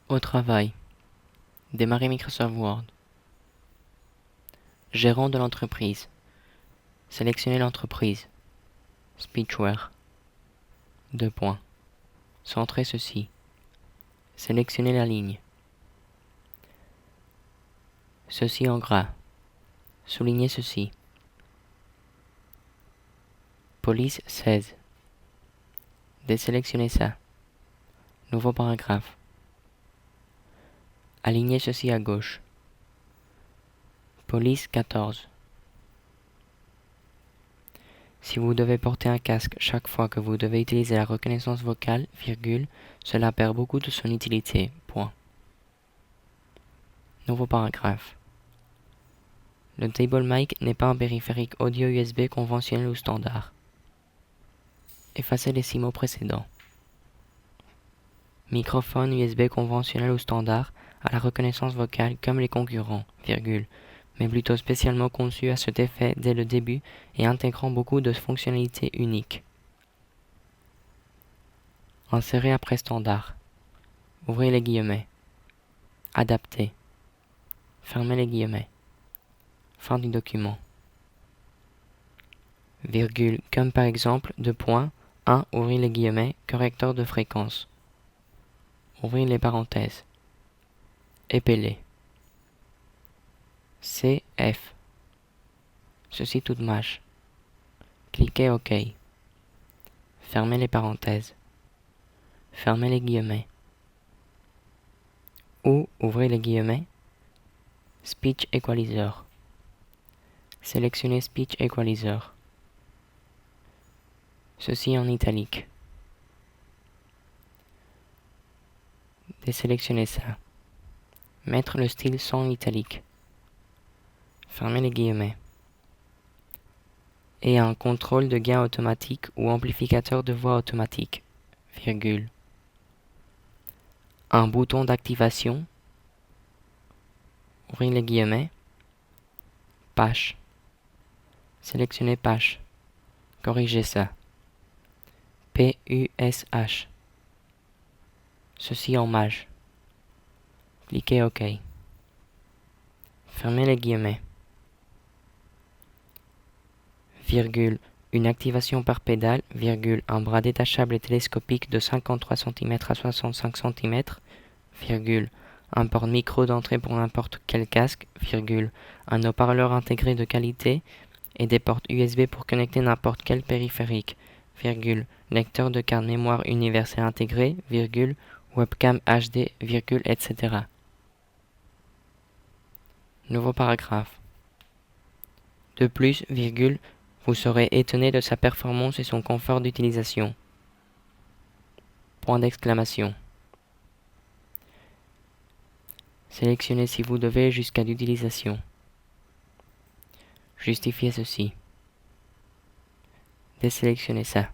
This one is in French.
Au travail. Démarrer Microsoft Word. Gérant de l'entreprise. Sélectionner l'entreprise. Speechware. 2 points. Centrer ceci. Sélectionner la ligne. Ceci en gras. Souligner ceci. Police 16. Désélectionner ça. Nouveau paragraphe. Aligner ceci à gauche. Police 14. Si vous devez porter un casque chaque fois que vous devez utiliser la reconnaissance vocale, virgule, cela perd beaucoup de son utilité. Point. Nouveau paragraphe. Le Table Mic n'est pas un périphérique audio USB conventionnel ou standard. Effacez les 6 mots précédents. Microphone USB conventionnel ou standard à la reconnaissance vocale comme les concurrents, virgule, mais plutôt spécialement conçu à cet effet dès le début et intégrant beaucoup de fonctionnalités uniques. Insérer après standard. Ouvrez les guillemets. Adapter. Fermez les guillemets. Fin du document. Virgule, comme par exemple, 1, ouvrez les guillemets, correcteur de fréquence. Ouvrez les parenthèses. Épeler. CF. Ceci toute mâche. Cliquez OK. Fermez les parenthèses. Fermez les guillemets. Ou, ouvrez les guillemets, Speech Equalizer. Sélectionnez Speech Equalizer. Ceci en italique. Désélectionnez ça. Mettre le style sans italique. Fermez les guillemets. Et un contrôle de gain automatique ou amplificateur de voix automatique, virgule. Un bouton d'activation, ouvrez les guillemets, Page. Sélectionnez Page. Corrigez ça. PUSH. Ceci en mage. Cliquez OK. Fermez les guillemets. Virgule, une activation par pédale, virgule, un bras détachable et télescopique de 53 cm à 65 cm, virgule, un port micro d'entrée pour n'importe quel casque, virgule, un haut-parleur intégré de qualité et des portes USB pour connecter n'importe quel périphérique, virgule, lecteur de carte mémoire universelle intégré, virgule, webcam HD, virgule, etc. Nouveau paragraphe. De plus, virgule, vous serez étonné de sa performance et son confort d'utilisation. Point d'exclamation. Sélectionnez si vous devez jusqu'à l'utilisation. Justifiez ceci. Désélectionnez ça.